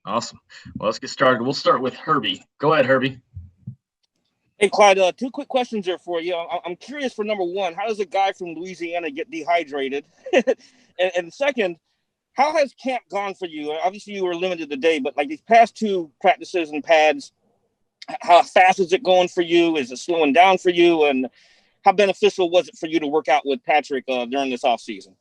Awesome. Well, let's get started. We'll start with Herbie. Go ahead, Herbie. Hey, Clyde, two quick questions here for you. I'm curious for number one, how does a guy from Louisiana get dehydrated? and second, how has camp gone for you? Obviously, you were limited today, but like these past two practices and pads, how fast is it going for you? Is it slowing down for you? And how beneficial was it for you to work out with Patrick during this offseason?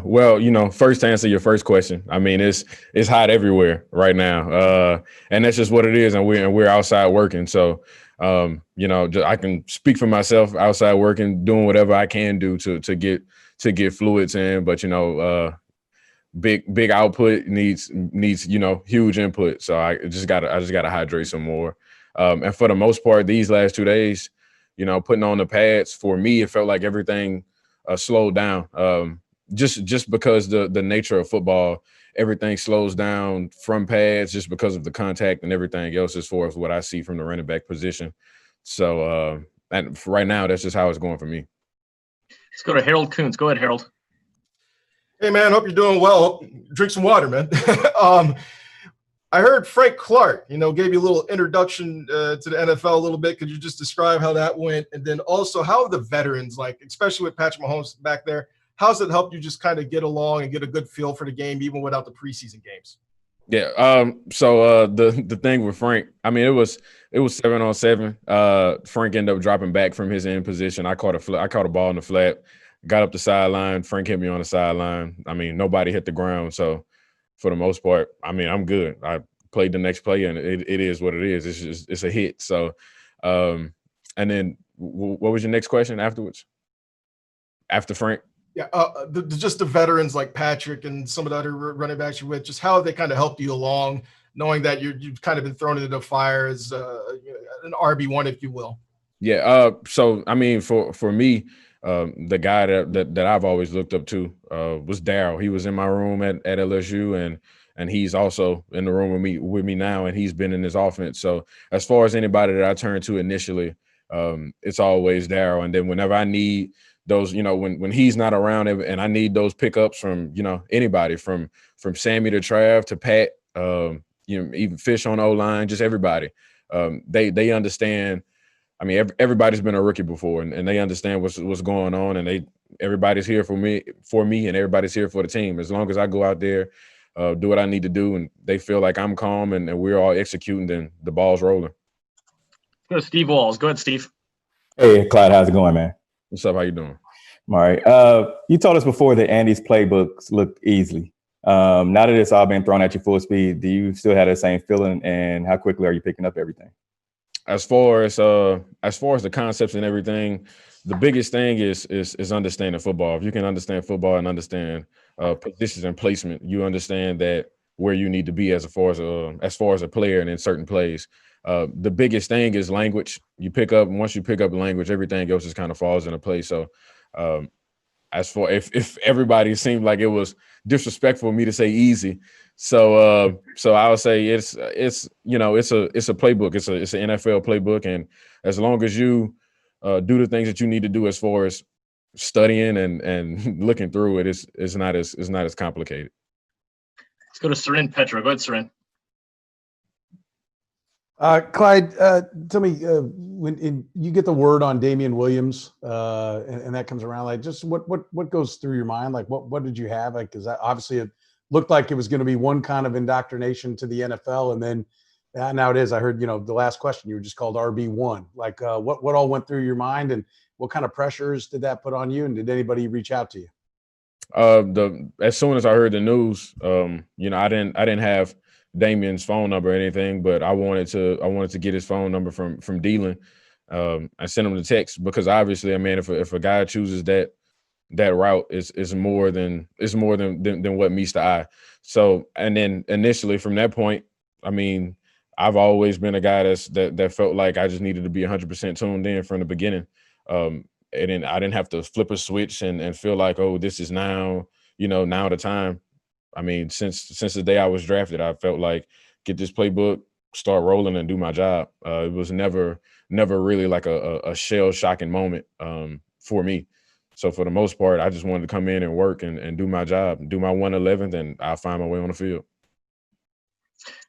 Well, first to answer your first question, I mean, it's hot everywhere right now. And that's just what it is. And we're outside working. So, I can speak for myself outside working, doing whatever I can do to get fluids in. But, big output needs, huge input. So I just gotta hydrate some more. And for the most part, these last 2 days, putting on the pads, for me, it felt like everything slowed down. Just because the nature of football, everything slows down from pads just because of the contact and everything else as far as what I see from the running back position. So and for right now, that's just how it's going for me. Let's go to Harold Coons. Go ahead, Harold. Hey, man, hope you're doing well. Drink some water, man. I heard Frank Clark, gave you a little introduction to the NFL a little bit. Could you just describe how that went? And then also, how are the veterans, like, especially with Patrick Mahomes back there, how's it helped you just kind of get along and get a good feel for the game, even without the preseason games? Yeah. So the thing with Frank, I mean, it was 7-on-7. Frank ended up dropping back from his end position. I caught a ball in the flat, got up the sideline. Frank hit me on the sideline. I mean, nobody hit the ground. So for the most part, I mean, I'm good. I played the next play, and it is what it is. It's a hit. So, and then what was your next question afterwards? After Frank? Yeah, just the veterans like Patrick and some of the other running backs you're with, just how have they kind of helped you along, knowing that you've kind of been thrown into the fire as an RB1, if you will? Yeah. So I mean, for me, the guy that I've always looked up to was Darryl. He was in my room at LSU, and he's also in the room with me now, and he's been in this offense. So as far as anybody that I turn to initially, it's always Darryl. And then whenever I need those, when he's not around and I need those pickups from, anybody from Sammy to Trav to Pat, even Fish on O-line, just everybody. They understand. I mean, everybody's been a rookie before, and they understand what's going on, and everybody's here for me, and everybody's here for the team. As long as I go out there, do what I need to do, and they feel like I'm calm and we're all executing, then the ball's rolling. Go to Steve Walls. Go ahead, Steve. Hey, Clyde, how's it going, man? What's up? How you doing? All right. You told us before that Andy's playbooks looked easy. Now that it's all been thrown at you full speed, do you still have the same feeling, and how quickly are you picking up everything? As far as the concepts and everything, the biggest thing is understanding football. If you can understand football and understand positions and placement, you understand that where you need to be as far as a player and in certain plays. The biggest thing is language. Once you pick up language, everything else just kind of falls into place. So as for if everybody seemed like it was disrespectful of me to say easy. So I would say it's a playbook. It's an NFL playbook. And as long as you do the things that you need to do as far as studying and looking through it, it's not as complicated. Let's go to Seren Petra. Go ahead, Seren. Clyde, tell me when you get the word on Damian Williams and that comes around, like just what goes through your mind? Like what did you have? Like, because obviously it looked like it was going to be one kind of indoctrination to the NFL, and then now it is. I heard the last question you were just called RB1. Like what all went through your mind, and what kind of pressures did that put on you? And did anybody reach out to you? As soon as I heard the news, I didn't have Damian's phone number or anything, but I wanted to get his phone number from Dylan. I sent him the text because obviously, I mean, if a guy chooses that route, is more than what meets the eye. So, and then initially from that point, I mean, I've always been a guy that felt like I just needed to be 100% tuned in from the beginning. And then I didn't have to flip a switch and feel like, oh, this is now the time. I mean, since the day I was drafted, I felt like get this playbook, start rolling, and do my job. It was never really like a shell-shocking moment for me. So for the most part, I just wanted to come in and work and do my job, do my 111th, and I'll find my way on the field.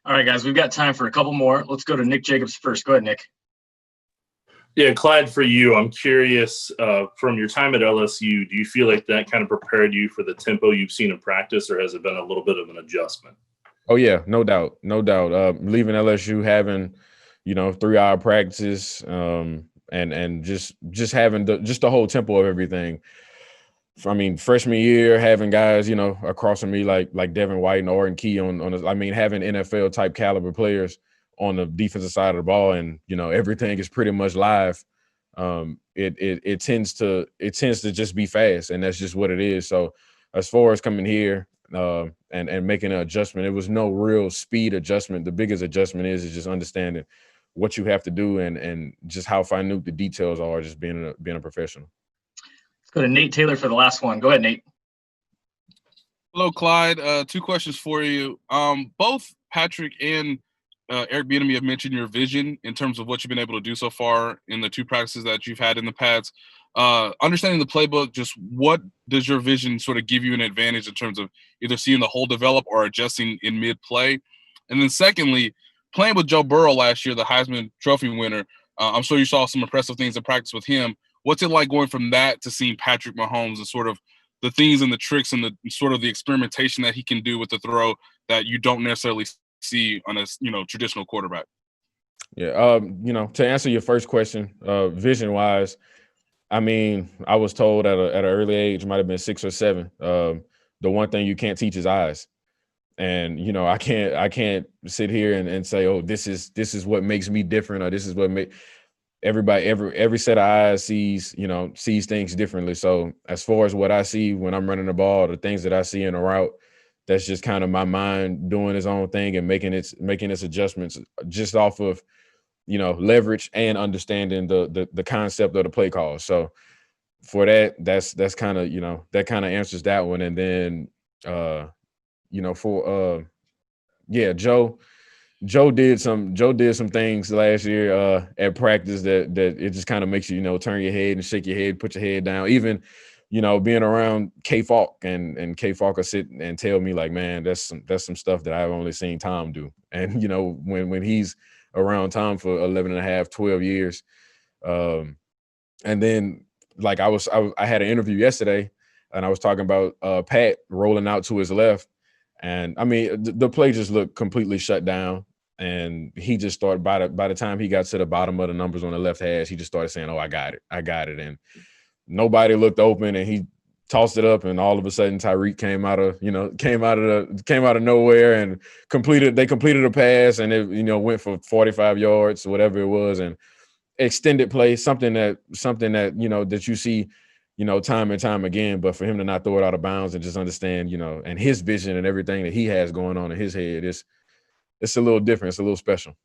All right, guys, we've got time for a couple more. Let's go to Nick Jacobs first. Go ahead, Nick. Yeah, Clyde, for you, I'm curious, from your time at LSU, do you feel like that kind of prepared you for the tempo you've seen in practice, or has it been a little bit of an adjustment? Oh yeah, no doubt, no doubt. Leaving LSU, having 3-hour practices, and just having the whole tempo of everything. I mean, freshman year, having guys across from me like Devin White and Orton Key having NFL type caliber players on the defensive side of the ball, and everything is pretty much live. It tends to just be fast, and that's just what it is. So as far as coming here and making an adjustment, it was no real speed adjustment. The biggest adjustment is just understanding what you have to do and just how minute the details are, just being a professional. Let's go to Nate Taylor for the last one. Go ahead, Nate. Hello, Clyde. 2 questions for you. Both Patrick and Eric Bieniemy have mentioned your vision in terms of what you've been able to do so far in the 2 practices that you've had in the pads. Understanding the playbook, just what does your vision sort of give you an advantage in terms of either seeing the whole develop or adjusting in mid-play? And then secondly, playing with Joe Burrow last year, the Heisman Trophy winner, I'm sure you saw some impressive things in practice with him. What's it like going from that to seeing Patrick Mahomes and sort of the things and the tricks and the sort of the experimentation that he can do with the throw that you don't necessarily see on a traditional quarterback? Yeah, to answer your first question, vision wise, I mean, I was told at an early age, might have been 6 or 7, the one thing you can't teach is eyes. And I can't sit here and say, oh, this is what makes me different, or this is what make everybody, every set of eyes sees things differently. So as far as what I see when I'm running the ball, the things that I see in a route, that's just kind of my mind doing its own thing and making its adjustments just off of leverage and understanding the concept of the play call. So for that's kind of that kind of answers that one. And then Joe did some things last year at practice that it just kind of makes you turn your head and shake your head, put your head down. Even being around K Falk and K Falk will sit and tell me like, man, that's some stuff that I've only seen Tom do. And when he's around Tom for 11 and a half, 12 years. And then like I had an interview yesterday and I was talking about Pat rolling out to his left. And I mean, the play just looked completely shut down. And he just started by the time he got to the bottom of the numbers on the left hash, he just started saying, oh, I got it. And nobody looked open, and he tossed it up, and all of a sudden Tyreek came out of nowhere and completed a pass, and it went for 45 yards, whatever it was, and extended play, something that that you see time and time again. But for him to not throw it out of bounds and just understand and his vision and everything that he has going on in his head, it's a little different, it's a little special.